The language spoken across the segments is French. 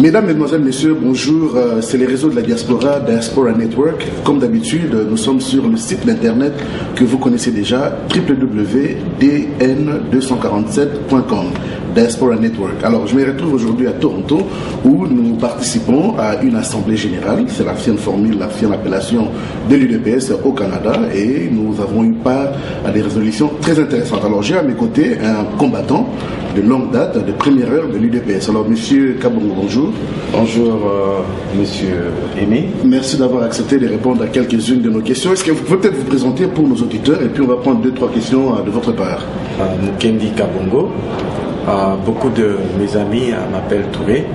Mesdames, Mesdemoiselles, Messieurs, bonjour. C'est les réseaux de la Diaspora, Diaspora Network. Comme d'habitude, nous sommes sur le site d'internet que vous connaissez déjà, www.dn247.com. Diaspora Network. Alors, je me retrouve aujourd'hui à Toronto où nous participons à une assemblée générale. C'est l'ancienne formule, l'ancienne appellation de l'UDPS au Canada et nous avons eu part à des résolutions très intéressantes. Alors, j'ai à mes côtés un combattant de longue date, de première heure de l'UDPS. Alors, Monsieur Kabongo, bonjour. Bonjour, Monsieur Aimé. Merci d'avoir accepté de répondre à quelques-unes de nos questions. Est-ce que vous pouvez peut-être vous présenter pour nos auditeurs et puis on va prendre 2-3 questions de votre part. Mukendi Kabongo. Beaucoup de mes amis m'appellent Touré.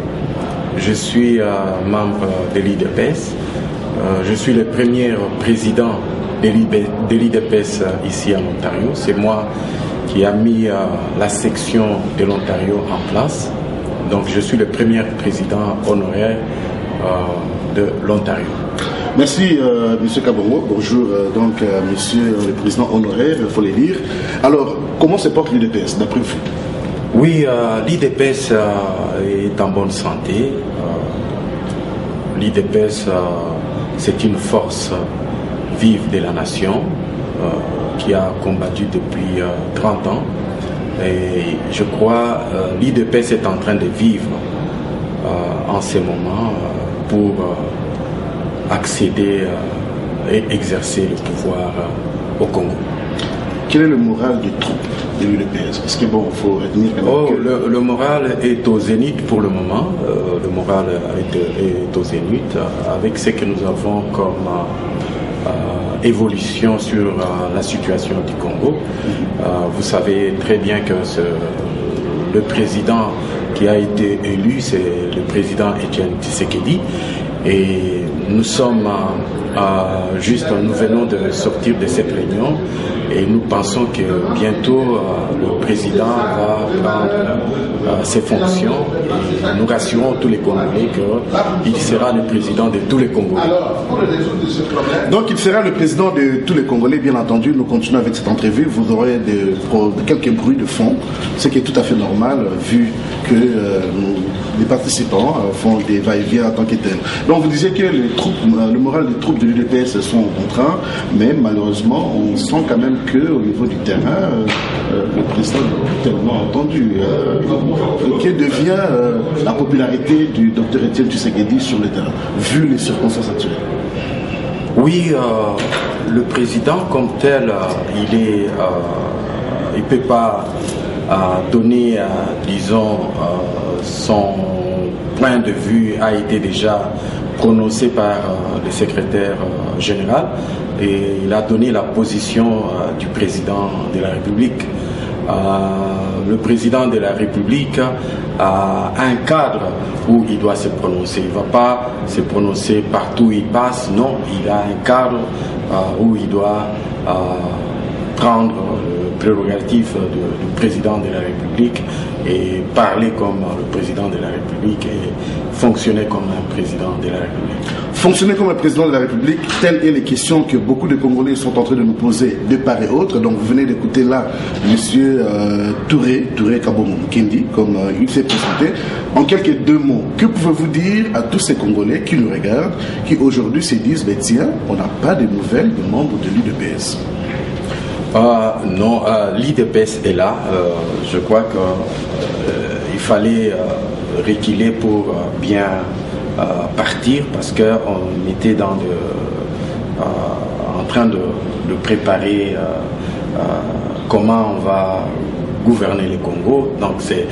Je suis membre de l'UDPS. Je suis le premier président de l'UDPS ici en Ontario. C'est moi qui a mis la section de l'Ontario en place. Donc je suis le premier président honoraire de l'Ontario. Merci, Monsieur Kabongo. Bonjour, Monsieur le président honoraire, il faut le dire. Alors, comment se porte l'UDPS d'après vous? Oui, l'UDPS est en bonne santé. L'UDPS, c'est une force vive de la nation qui a combattu depuis 30 ans. Et je crois que l'UDPS est en train de vivre en ce moment pour accéder et exercer le pouvoir au Congo. Quel est le moral des troupes de l'UDPS? Parce que bon, il faut retenir que... Le moral est au zénith pour le moment. Le moral est au zénith avec ce que nous avons comme évolution sur la situation du Congo. Vous savez très bien que le président qui a été élu, c'est le président Etienne Tshisekedi. Et nous sommes nous venons de sortir de cette réunion et nous pensons que bientôt le président va prendre ses fonctions et nous rassurons tous les Congolais qu'il sera le président de tous les Congolais. Donc il sera le président de tous les Congolais, bien entendu. Nous continuons avec cette entrevue. Vous aurez quelques bruits de fond, ce qui est tout à fait normal vu que les participants font des va-et-vient en tant que tels. Donc vous disiez que le moral des troupes de l'UDPS sont au contraire, mais malheureusement on sent quand même qu'au niveau du terrain, le président n'est tellement entendu. Que devient la popularité du docteur Etienne Tshisekedi sur le terrain, vu les circonstances actuelles? Oui, le président comme tel, il ne peut pas donner, disons, son point de vue a été déjà prononcé par le secrétaire général et il a donné la position du président de la République. Le président de la République a un cadre où il doit se prononcer. Il ne va pas se prononcer partout où il passe, non, il a un cadre où il doit prendre le prérogatif du président de la République et parler comme le président de la République et fonctionner comme un président de la République. Fonctionner comme un président de la République, telles sont les questions que beaucoup de Congolais sont en train de nous poser de part et autre. Donc vous venez d'écouter là Monsieur Touré Kabongo Mukendi, comme il s'est présenté. En quelques 2 mots, que pouvez-vous dire à tous ces Congolais qui nous regardent, qui aujourd'hui se disent, ben tiens, on n'a pas de nouvelles de membres de l'UDPS? Non, l'UDPS est là. Je crois qu'il fallait reculer pour bien partir parce qu'on était en train de préparer comment on va gouverner le Congo. Donc c'est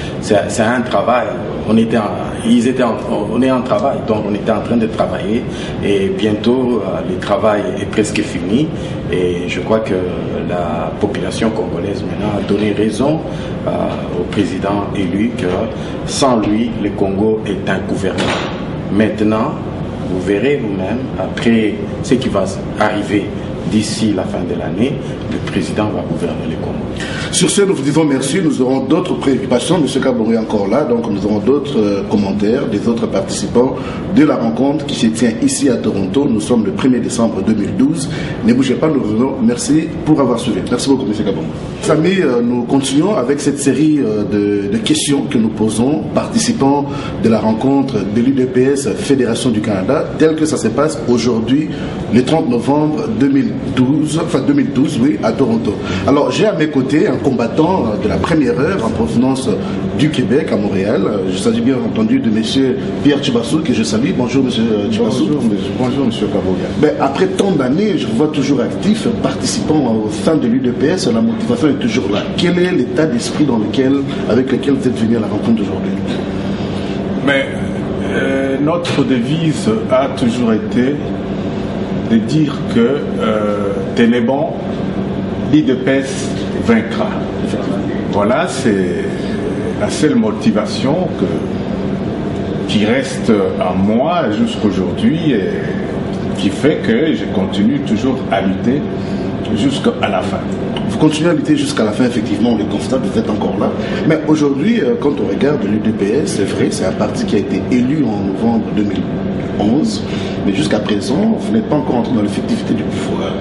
un travail. On est en travail, donc on était en train de travailler et bientôt le travail est presque fini et je crois que la population congolaise maintenant a donné raison au président élu que sans lui le Congo est ingouverné. Maintenant, vous verrez vous-même après ce qui va arriver d'ici la fin de l'année, le président va gouverner le Congo. Sur ce, nous vous disons merci. Nous aurons d'autres préoccupations. M. Kabore est encore là, donc nous aurons d'autres commentaires des autres participants de la rencontre qui se tient ici à Toronto. Nous sommes le 1er décembre 2012. Ne bougez pas, nous revenons. Merci pour avoir suivi. Merci beaucoup, M. Kabore. Amis, nous continuons avec cette série de questions que nous posons, participants de la rencontre de l'UDPS Fédération du Canada, tel que ça se passe aujourd'hui, le 30 novembre 2012, oui, à Toronto. Alors, j'ai à mes côtés un combattant de la première heure en provenance du Québec, à Montréal. Il s'agit bien entendu de M. Pierre Chibassou, que je salue. Bonjour, M. Chibassou. Bonjour, M. Kaboya. Mais après tant d'années, je vous vois toujours actif, participant au sein de l'UDPS, la motivation est toujours là. Quel est l'état d'esprit avec lequel vous êtes venu à la rencontre d'aujourd'hui? Mais notre devise a toujours été de dire que tenez bon, l'UDPS vaincra. Voilà, c'est la seule motivation qui reste en moi jusqu'aujourd'hui et qui fait que je continue toujours à lutter jusqu'à la fin. Vous continuez à lutter jusqu'à la fin, effectivement, on le constate, vous êtes encore là. Mais aujourd'hui, quand on regarde l'UDPS, c'est vrai, c'est un parti qui a été élu en novembre 2011, mais jusqu'à présent, vous n'êtes pas encore entré dans l'effectivité du pouvoir.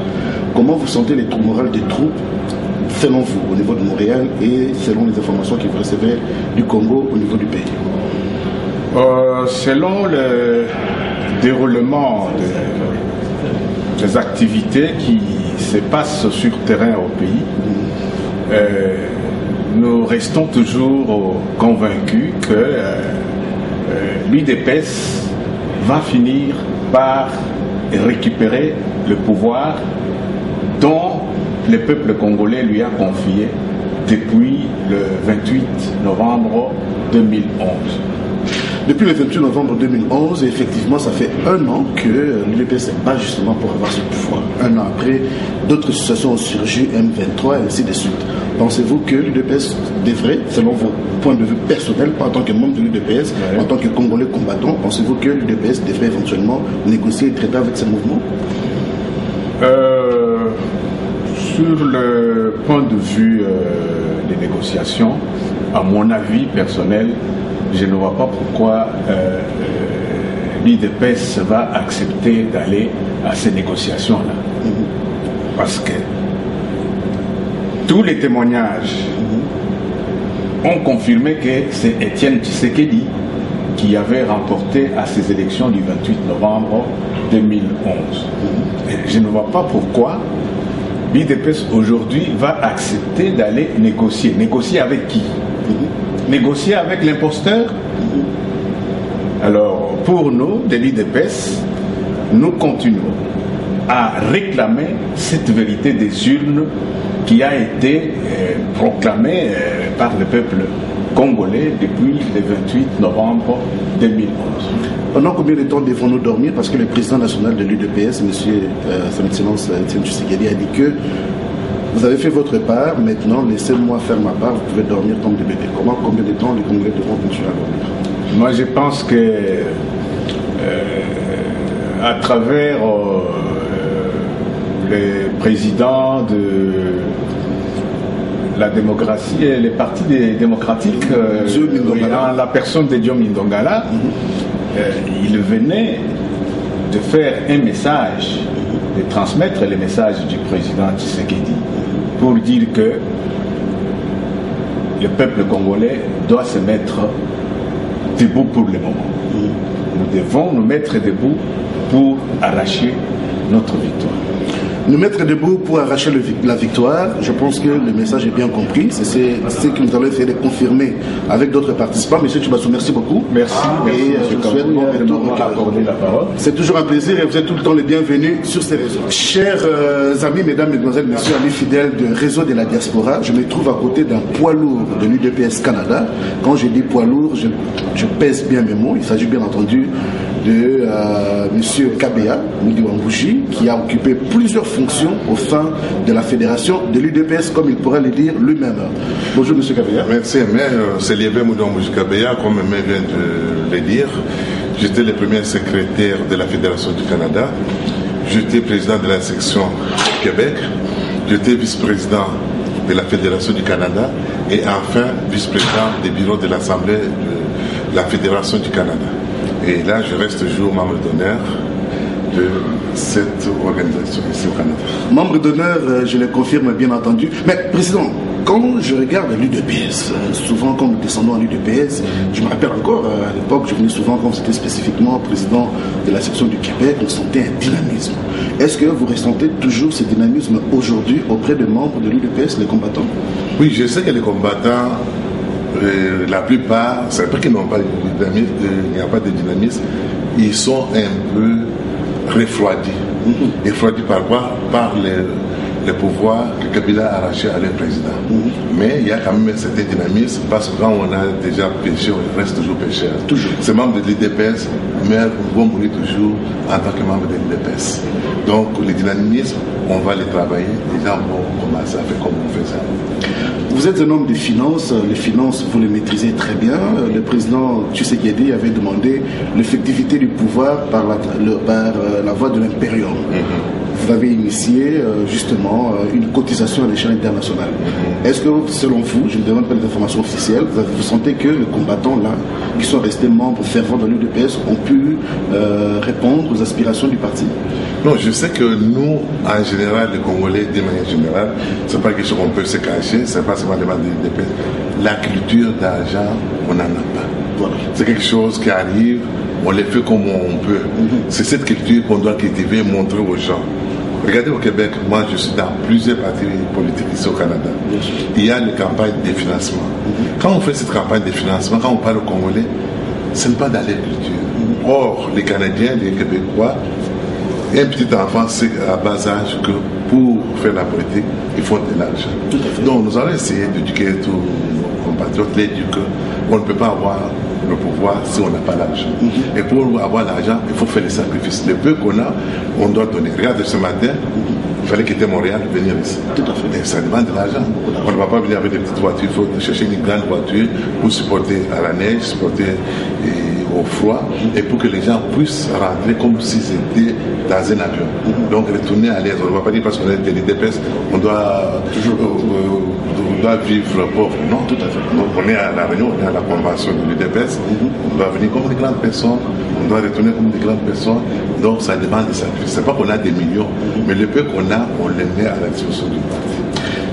Comment vous sentez les troupes morales des troupes, selon vous, au niveau de Montréal et selon les informations que vous recevez du Congo au niveau du pays? Selon le déroulement des activités qui se passent sur terrain au pays, nous restons toujours convaincus que l'UDPS va finir par récupérer le pouvoir dont le peuple congolais lui a confié depuis le 28 novembre 2011. Depuis le 28 novembre 2011, effectivement, ça fait un an que l'UDPS se bat justement pour avoir ce pouvoir. Un an après, d'autres situations ont surgi, M23 et ainsi de suite. Pensez-vous que l'UDPS devrait, selon vos points de vue personnels, pas en tant que membre de l'UDPS, en tant que Congolais combattant, pensez-vous que l'UDPS devrait éventuellement négocier et traiter avec ce mouvement? Sur le point de vue des négociations, à mon avis personnel, je ne vois pas pourquoi l'UDPS va accepter d'aller à ces négociations-là. Parce que tous les témoignages ont confirmé que c'est Étienne Tshisekedi qui avait remporté à ces élections du 28 novembre 2011. Et je ne vois pas pourquoi l'UDPS aujourd'hui va accepter d'aller négocier. Négocier avec qui? Négocier avec l'imposteur? Alors, pour nous, de l'UDPS, nous continuons à réclamer cette vérité des urnes qui a été proclamée par le peuple congolais depuis le 28 novembre 2011. Pendant combien de temps devons-nous dormir? Parce que le président national de l'UDPS, M. Son Excellence Étienne Tshisekedi, a dit que vous avez fait votre part, maintenant laissez-moi faire ma part, vous pouvez dormir comme des bébés. Combien de temps les Congolais devront continuer à dormir? Moi, je pense que à travers les présidents de la démocratie et les partis démocratiques, dans la personne de Diom Ndongala, il venait de faire un message, de transmettre le message du président Tshisekedi pour dire que le peuple congolais doit se mettre debout pour le moment. Nous devons nous mettre debout pour arracher notre victoire. Nous mettre debout pour arracher la victoire, je pense que le message est bien compris. C'est ce que nous allons essayer de confirmer avec d'autres participants. Monsieur Chibassou, merci beaucoup. Merci. Et je vous souhaite bon retour. C'est toujours un plaisir et vous êtes tout le temps les bienvenus sur ces réseaux. Chers amis, mesdames, mesdemoiselles, messieurs, amis fidèles du réseau de la diaspora, je me trouve à côté d'un poids lourd de l'UDPS Canada. Quand je dis poids lourd, je pèse bien mes mots. Il s'agit bien entendu de M. Kabea Mudiwambouji, qui a occupé plusieurs fonctions au sein de la fédération de l'UDPS, comme il pourrait le dire lui-même. Bonjour M. Kabea. Merci, c'est Liebe Mudiwambouji Kabea, comme M. vient de le dire. J'étais le premier secrétaire de la Fédération du Canada. j'étais président de la section Québec, j'étais vice-président de la Fédération du Canada et enfin vice-président des bureaux de l'Assemblée de la Fédération du Canada. Et là, je reste toujours membre d'honneur de cette organisation ici au Canada. Membre d'honneur, je le confirme bien entendu. Mais Président, quand je regarde l'UDPS, souvent quand nous descendons à l'UDPS, je me rappelle encore, à l'époque, je venais souvent quand c'était spécifiquement président de la section du Québec, on sentait un dynamisme. Est-ce que vous ressentez toujours ce dynamisme aujourd'hui auprès des membres de l'UDPS, les combattants? Oui, je sais que les combattants, la plupart, c'est pas qu'ils n'ont pas de dynamisme, il n'y a pas de dynamisme, ils sont un peu refroidis. Refroidis par quoi? Par les pouvoirs que Kabila a arrachés à leur président. Mais il y a quand même un certain dynamisme parce que quand on a déjà péché, on reste toujours pécheur. Ces membres de l'UDPS vont mourir toujours en tant que membres de l'UDPS. Donc le dynamisme, on va les travailler, les gens vont commencer à faire comme on fait ça. Vous êtes un homme de finances, les finances vous les maîtrisez très bien. Le président Tshisekedi avait demandé l'effectivité du pouvoir par la voie de l'impérium. Vous avez initié justement une cotisation à l'échelle internationale. Est-ce que selon vous, je ne demande pas des informations officielles, vous sentez que les combattants là, qui sont restés membres fervents de l'UDPS, ont pu répondre aux aspirations du parti? Non, je sais que nous, en général, les Congolais, de manière générale, c'est pas quelque chose qu'on peut se cacher, c'est pas seulement les membres de l'UDPS. La culture d'argent, on n'en a pas. Voilà. C'est quelque chose qui arrive, on les fait comme on peut. C'est cette culture qu'on doit cultiver, montrer aux gens. Regardez au Québec, moi je suis dans plusieurs partis politiques ici au Canada. Il y a les campagnes de financement. Quand on fait cette campagne de financement, quand on parle aux Congolais, ce n'est pas dans leur culture. Or, les Canadiens, les Québécois, un petit enfant sait à bas âge que pour faire la politique, il faut de l'argent. Donc nous allons essayer d'éduquer tous nos compatriotes, l'éduquer. On ne peut pas avoir le pouvoir si on n'a pas l'argent. Et pour avoir l'argent, il faut faire les sacrifices. Le peu qu'on a, on doit donner. Regarde, ce matin, il fallait quitter Montréal, venir ici. Et ça demande de l'argent. On ne va pas venir avec des petites voitures, il faut chercher une grande voiture pour supporter à la neige, supporter au froid, et pour que les gens puissent rentrer comme s'ils étaient dans un avion. Donc retourner à l'aise. On ne va pas dire parce qu'on est de l'UDPS, on doit vivre pauvre. Non, tout à fait. Donc on est à la réunion, on est à la convention de l'UDPS, on doit venir comme des grandes personnes, on doit retourner comme des grandes personnes. Donc ça demande des sacrifices. C'est pas qu'on a des millions, mais le peu qu'on a, on les met à la disposition du parti.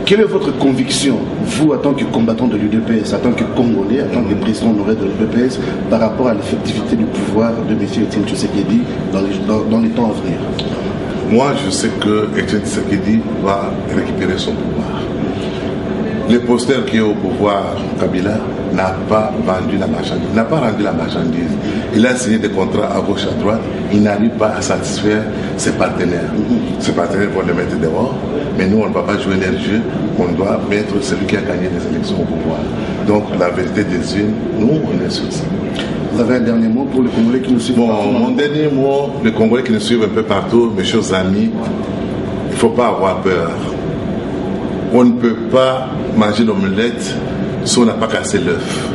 Quelle est votre conviction, vous, en tant que combattant de l'UDPS, en tant que Congolais, en tant que président honoraire de l'UDPS, par rapport à l'effectivité du pouvoir de M. Etienne Tshisekedi dans les temps à venir? Moi, je sais que Etienne Tshisekedi va récupérer son pouvoir. Le posteur qui est au pouvoir, Kabila, n'a pas vendu la marchandise, n'a pas rendu la marchandise. Il a signé des contrats à gauche, à droite. Il n'arrive pas à satisfaire ses partenaires. Ses partenaires vont le mettre dehors, mais nous, on ne va pas jouer leur jeu. On doit mettre celui qui a gagné les élections au pouvoir. Donc, la vérité des unes, nous, on est sur ça. Vous avez un dernier mot pour les Congolais qui nous suivent? Mon dernier mot, les Congolais qui nous suivent un peu partout, mes chers amis, il ne faut pas avoir peur. On ne peut pas manger l'omelette si on n'a pas cassé l'œuf.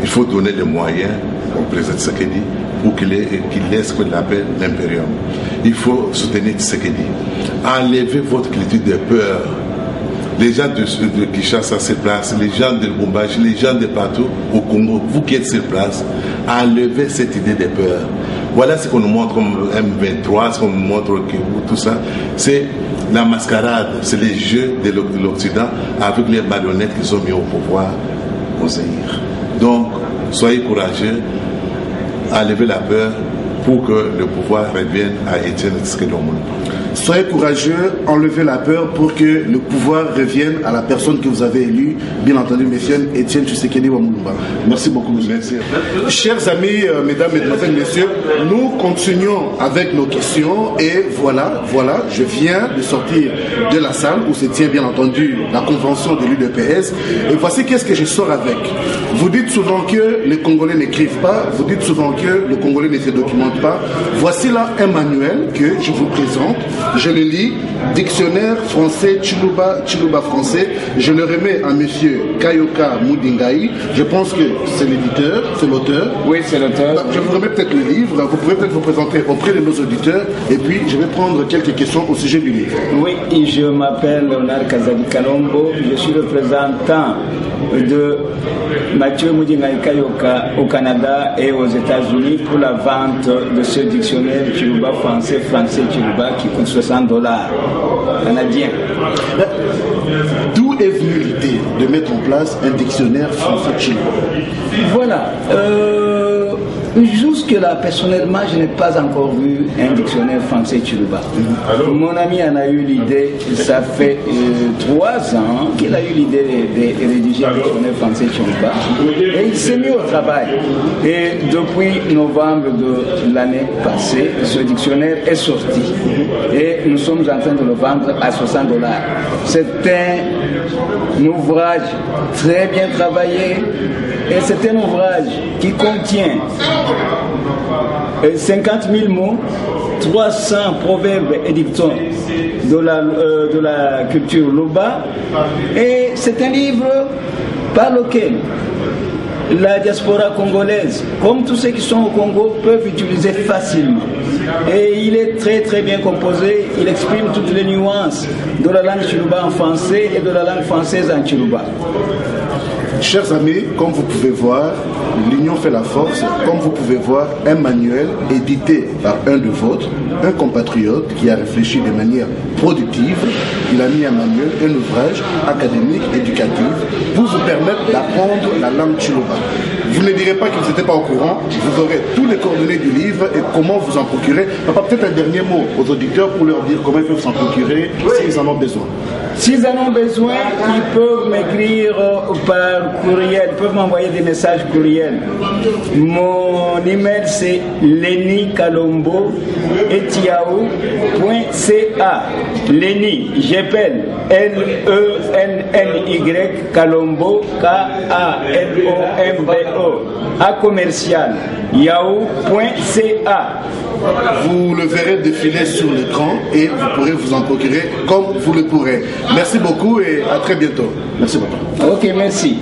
Il faut donner les moyens au président Tshisekedi pour qu'il laisse ce qu'on appelle l'impérium. Il faut soutenir Tshisekedi. Enlevez votre culture de peur. Les gens de Kinshasa sur place, les gens de Lubumbashi, les gens de partout au Congo, vous qui êtes sur place, enlevez cette idée de peur. Voilà ce qu'on nous montre comme M23, ce qu'on nous montre tout ça. C'est la mascarade, c'est les jeux de l'Occident avec les marionnettes qui sont mis au pouvoir au Zaïre. Donc, soyez courageux, enlevez la peur pour que le pouvoir revienne à Etienne Tshisekedi Lumumba. Soyez courageux, enlevez la peur pour que le pouvoir revienne à la personne que vous avez élue, bien entendu, messieurs, Etienne Tshisekedi Lumumba. Merci beaucoup. Merci. Chers amis, mesdames, mesdemoiselles, messieurs, nous continuons avec nos questions et voilà, je viens de sortir de la salle où se tient bien entendu la convention de l'UDPS et voici qu'est-ce que je sors avec. Vous dites souvent que les Congolais n'écrivent pas, vous dites souvent que le Congolais ne se documente pas. Voici là un manuel que je vous présente. je le lis, dictionnaire français Chiluba français. Je le remets à monsieur Kayoka Moudingaï. Je pense que c'est l'éditeur, c'est l'auteur. Oui, c'est l'auteur. Je vous remets peut-être le livre. Vous pouvez peut-être vous présenter auprès de nos auditeurs. Et puis, je vais prendre quelques questions au sujet du livre. Oui, je m'appelle Leonard Kazadi Kalombo. Je suis le représentant de Mathieu Moudingaï Kayoka au Canada et aux États-Unis pour la vente de ce dictionnaire Chiluba français Chiluba qui coûte $60 canadiens. D'où est venue l'idée de mettre en place un dictionnaire français Chiluba? Voilà. Jusque-là, personnellement, je n'ai pas encore vu un dictionnaire français Chiluba. Mon ami en a eu l'idée, ça fait 3 ans qu'il a eu l'idée de rédiger un dictionnaire français Chiluba. Et il s'est mis au travail. Et depuis novembre de l'année passée, ce dictionnaire est sorti. Et nous sommes en train de le vendre à $60. C'est un ouvrage très bien travaillé. Et c'est un ouvrage qui contient 50 000 mots, 300 proverbes et dictons de la culture Luba. Et c'est un livre par lequel la diaspora congolaise, comme tous ceux qui sont au Congo, peuvent utiliser facilement. Et il est très très bien composé, il exprime toutes les nuances de la langue Chiluba en français et de la langue française en Chiluba. Chers amis, comme vous pouvez voir, l'union fait la force. Comme vous pouvez voir, un manuel édité par un de vôtres, un compatriote qui a réfléchi de manière productive. Il a mis un manuel, un ouvrage académique, éducatif, pour vous permettre d'apprendre la langue Chiluba. Vous ne direz pas que vous n'étiez pas au courant, vous aurez tous les coordonnées du livre et comment vous en procurer. Papa, peut-être un dernier mot aux auditeurs pour leur dire comment ils peuvent s'en procurer s'ils en ont besoin. S'ils en ont besoin, ils peuvent m'écrire par courriel, ils peuvent m'envoyer des messages courriels. Mon email c'est lenikalombo@yahoo.ca. Leni, j'appelle L-E-N-N-Y Kalombo K-A-L-O-M-B-O à commercial yahoo.ca. Vous le verrez défiler sur l'écran et vous pourrez vous en procurer comme vous le pourrez. Merci beaucoup et à très bientôt. Merci beaucoup. Ok, merci.